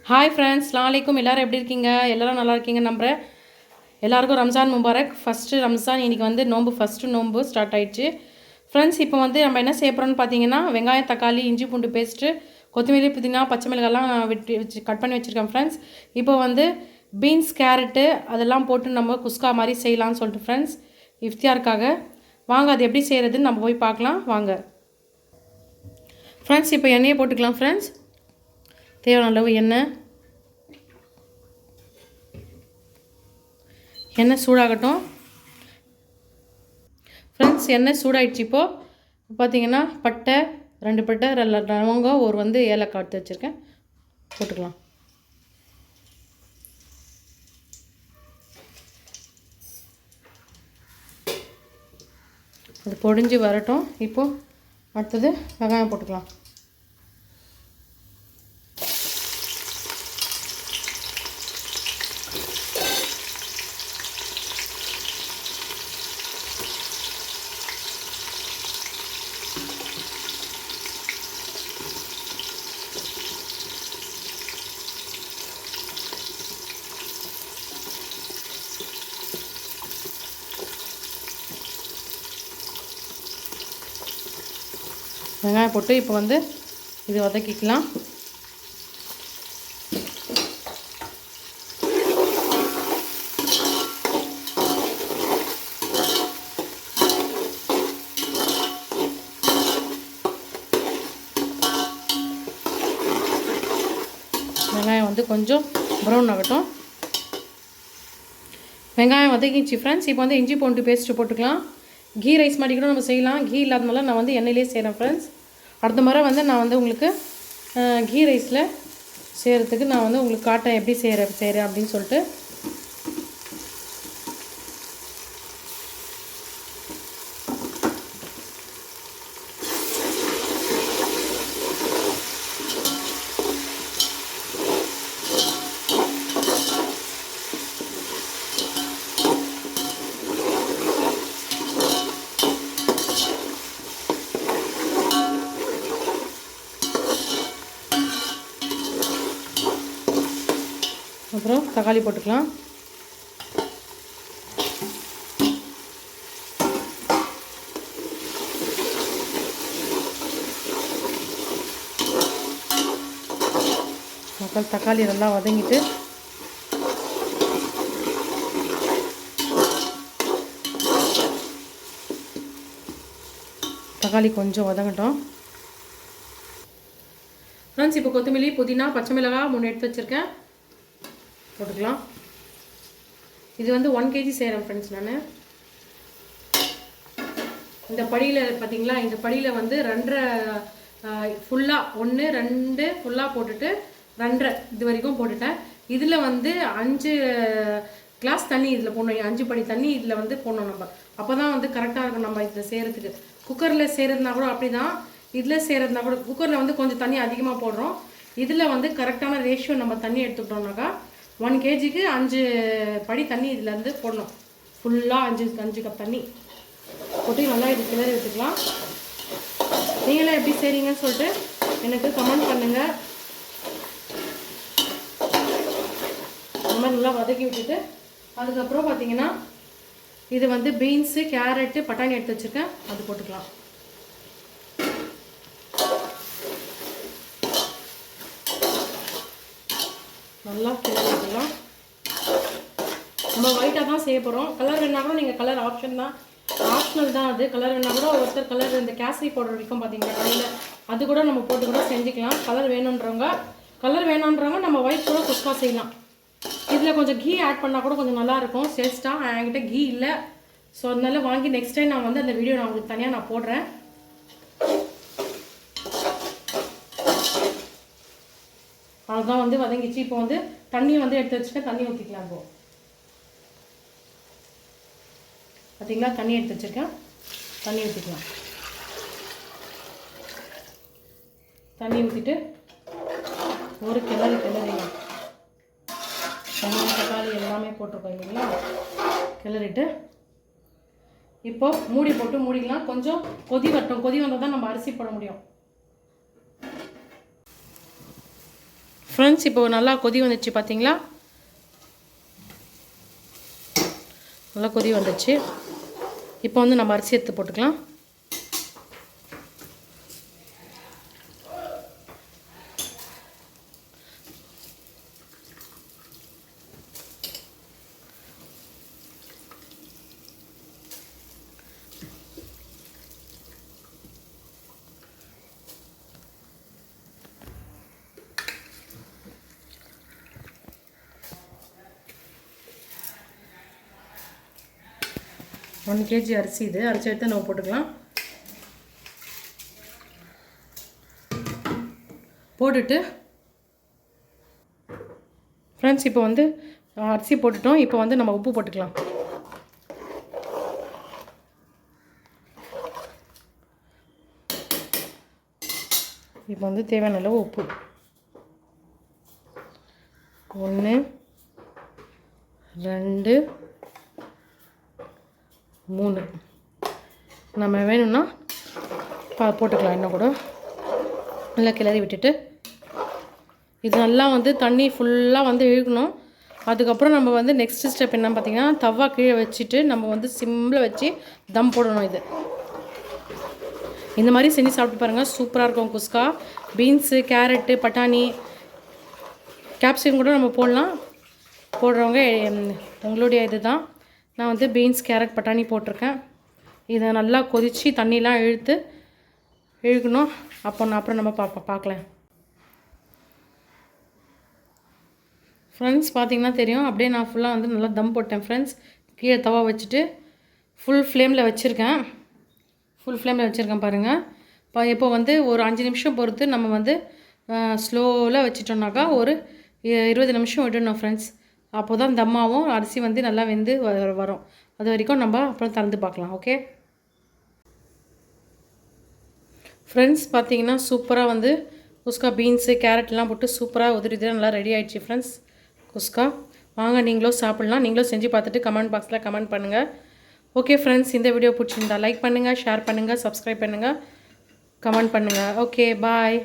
Hi friends, அஸ்ஸலாமு எல்லோரும் எப்படி இருக்கீங்க? எல்லோரும் நல்லா இருக்கீங்க நம்புகிறேன். எல்லாருக்கும் ரம்ஜான் முபாரக். ஃபஸ்ட்டு ரம்ஜான் இன்றைக்கி வந்து ஃபஸ்ட்டு நோன்பு ஸ்டார்ட் ஆயிடுச்சு ஃப்ரெண்ட்ஸ். இப்போ வந்து நம்ம என்ன செய்ய போகிறோம்னு பார்த்தீங்கன்னா, வெங்காயம், தக்காளி, இஞ்சி பூண்டு பேஸ்ட்டு, கொத்தமல்லி, புதினா, பச்சை மிளகாலாம் கட் பண்ணி வச்சுருக்கேன் ஃப்ரெண்ட்ஸ். இப்போ வந்து பீன்ஸ், கேரட்டு அதெல்லாம் போட்டு நம்ம குஸ்கா மாதிரி செய்யலாம்னு சொல்லிட்டு ஃப்ரெண்ட்ஸ், இஃப்தியாருக்காக. வாங்க அது எப்படி செய்கிறதுன்னு நம்ம போய் பார்க்கலாம் வாங்க ஃப்ரெண்ட்ஸ். இப்போ எண்ணெயை போட்டுக்கலாம் ஃப்ரெண்ட்ஸ். தேவையான அளவு எண்ணெய் சூடாகட்டும் ஃப்ரெண்ட்ஸ். எண்ணெய் சூடாகிடுச்சு. இப்போது பார்த்தீங்கன்னா பட்டை 2 பட்டை, 2 லவங்கம், ஒரு வந்து ஏலக்காய் எடுத்து வச்சுருக்கேன், போட்டுக்கலாம். அது பொடிஞ்சு வரட்டும். இப்போது அடுத்தது வெங்காயம் போட்டுக்கலாம். வெங்காயம் போட்டு இப்போ வந்து இது வதக்கிக்கலாம். வெங்காயம் வந்து கொஞ்சம் ப்ரௌன் ஆகட்டும். வெங்காயம் வதக்கிச்சு ஃப்ரெண்ட்ஸ். இப்போ வந்து இஞ்சி பூண்டு பேஸ்ட்டு போட்டுக்கலாம். கீ ரைஸ் மாதிரி கூட நம்ம செய்யலாம். கீ இல்லாதனால நான் வந்து எண்ணெயிலே செய்கிறேன் ஃப்ரெண்ட்ஸ். அடுத்த முறை வந்து நான் வந்து உங்களுக்கு கீ ரைஸில் செய்கிறதுக்கு நான் வந்து உங்களுக்கு காட்டேன் எப்படி செய்கிறேன் அப்படின்னு சொல்லிட்டு. அப்புறம் தக்காளி போட்டுக்கலாம். தக்காளி நல்லா வதங்கிட்டு தக்காளி கொஞ்சம் வதங்கட்டும் ஃப்ரெண்ட்ஸ். இப்போ கொத்தமல்லி, புதினா, பச்சை மிளகாய் 3 எடுத்து வச்சுருக்கேன், போட்டுக்கலாம். இது வந்து 1 kg செய்கிறேன் ஃப்ரெண்ட்ஸ். நான் இந்த படியில் பார்த்தீங்களா, இந்த படியில் வந்து 2.5 ஃபுல்லாக 1 2 ஃபுல்லாக போட்டுட்டு 2.5 இது வரைக்கும் போட்டுட்டேன். இதில் வந்து 5 கிளாஸ் தண்ணி இதில் போடணும். 5 படி தண்ணி இதில் வந்து போடணும். நம்ம அப்போ தான் வந்து கரெக்டாக இருக்கும் நம்ம இதில் செய்கிறதுக்கு. குக்கரில் செய்கிறதுனா கூட அப்படி தான், இதில் செய்கிறதுனா கூட குக்கரில் வந்து கொஞ்சம் தண்ணி அதிகமாக போடுறோம். இதில் வந்து கரெக்டான ரேஷியோ நம்ம தண்ணி எடுத்துக்கிட்டோம்னாக்கா 1 kgக்கு 5 படி தண்ணி இதிலேருந்து போடணும். ஃபுல்லாக 5 கப் தண்ணி போட்டு நல்லா இது கிளறி விட்டுக்கலாம். நீங்களாம் எப்படி செய்கிறீங்கன்னு சொல்லிட்டு எனக்கு கமெண்ட் பண்ணுங்கள். இந்த மாதிரி நல்லா வதக்கி விட்டுட்டு அதுக்கப்புறம் பார்த்தீங்கன்னா இது வந்து பீன்ஸு, கேரட்டு, பட்டாணி எடுத்து வச்சுருக்கேன், அது போட்டுக்கலாம். நல்லா கிளறிக்கலாம். நம்ம ஒயிட்டாக தான் செய்ய போகிறோம். கலர் வேணா கூட நீங்கள் கலர் ஆப்ஷனல் தான். அது கலர் வேணா கூட ஒருத்தர் கலர் இந்த கேசரி பவுடர் வரைக்கும் பார்த்தீங்கன்னா கடையில் அது கூட நம்ம போட்டு கூட செஞ்சுக்கலாம். கலர் வேணுன்றவங்க நம்ம ஒயிட் கூட குஸ்கா செய்யலாம். இதில் கொஞ்சம் கீ ஆட் பண்ணால் கூட கொஞ்சம் நல்லாயிருக்கும் டேஸ்ட்டாக. என்கிட்ட கீ இல்லை, ஸோ அதனால வாங்கி நெக்ஸ்ட் டைம் நான் வந்து அந்த வீடியோ நான் உங்களுக்கு தனியாக நான் போடுறேன். அதுதான் வந்து வதங்கிச்சு. இப்போ வந்து தண்ணியை வந்து எடுத்து வச்சுட்டு தண்ணி ஊற்றிக்கலாம். இப்போ பார்த்தீங்களா, தண்ணி எடுத்து வச்சுருக்கேன், தண்ணி ஊற்றிக்கலாம். தண்ணி ஊற்றிட்டு ஒரு கிளறிக்கலாம். தக்காளி எல்லாமே போட்டிருக்கோம் இல்லைங்களா, கிளறிட்டு இப்போ மூடி போட்டு மூடிக்கலாம். கொஞ்சம் கொதி வந்தால் தான் நம்ம அரிசி போட முடியும். ஃப்ரெண்ட்ஸ் இப்போ நல்லா கொதி வந்துச்சு பார்த்தீங்களா? நல்லா கொதி வந்துச்சு. இப்போ வந்து நம்ம அரிசி எடுத்து போட்டுக்கலாம். ஒன் கேஜி அரிசி இது. அரிசி எடுத்து நம்ம போட்டுக்கலாம். போட்டுட்டு ஃப்ரெண்ட்ஸ் இப்போ வந்து அரிசி போட்டுட்டோம். இப்போ வந்து நம்ம உப்பு போட்டுக்கலாம். இப்போ வந்து தேவையான அளவு உப்பு. 1 2 3 நம்ம வேணும்னா போட்டுக்கலாம். இன்னும் கூட நல்லா கிளறி விட்டுட்டு இது நல்லா வந்து தண்ணி ஃபுல்லாக வந்து இழுக்கணும். அதுக்கப்புறம் நம்ம வந்து நெக்ஸ்ட் ஸ்டெப் என்ன பார்த்திங்கன்னா, தவா கீழே வச்சுட்டு நம்ம வந்து சிம்மில் வச்சு தம் போடணும். இது இந்த மாதிரி செஞ்சு சாப்பிட்டு பாருங்கள், சூப்பராக இருக்கும் குஸ்கா. பீன்ஸு, கேரட்டு, பட்டாணி, கேப்சிகம் கூட நம்ம போடலாம். போடுறவங்க உங்களுடைய இது தான். நான் வந்து பீன்ஸ், கேரட், பட்டாணி போட்டிருக்கேன். இதை நல்லா கொதித்து தண்ணிலாம் இழுக்கணும். அப்புறம் நம்ம பார்க்கலாம். ஃப்ரெண்ட்ஸ் பார்த்திங்கன்னா தெரியும், அப்படியே நான் ஃபுல்லாக வந்து நல்லா தம் போட்டேன் ஃப்ரெண்ட்ஸ். கீழே தவா வச்சுட்டு ஃபுல் ஃப்ளேமில் வச்சுருக்கேன். பாருங்கள். இப்போ வந்து ஒரு 5 நிமிஷம் பொறுத்து நம்ம வந்து ஸ்லோவில் வச்சிட்டோம்னாக்கா ஒரு 20 நிமிஷம் விடணும் ஃப்ரெண்ட்ஸ். அப்போ தான் தம்மாவும் அரிசி வந்து நல்லா வெந்து வரும். அது வரைக்கும் நம்ம அப்புறம் திறந்து பார்க்கலாம். ஓகே ஃப்ரெண்ட்ஸ், பார்த்திங்கன்னா சூப்பராக வந்து குஸ்கா பீன்ஸு, கேரட்லாம் போட்டு சூப்பராக உதிரிதான் நல்லா ரெடி ஆகிடுச்சு ஃப்ரெண்ட்ஸ் குஸ்கா. வாங்க நீங்களும் சாப்பிட்லாம். நீங்களும் செஞ்சு பார்த்துட்டு கமெண்ட் பாக்ஸில் கமெண்ட் பண்ணுங்கள். ஓகே ஃப்ரெண்ட்ஸ், இந்த வீடியோ பிடிச்சிருந்தா லைக் பண்ணுங்கள், ஷேர் பண்ணுங்கள், சப்ஸ்கிரைப் பண்ணுங்கள், கமெண்ட் பண்ணுங்கள். Okay bye.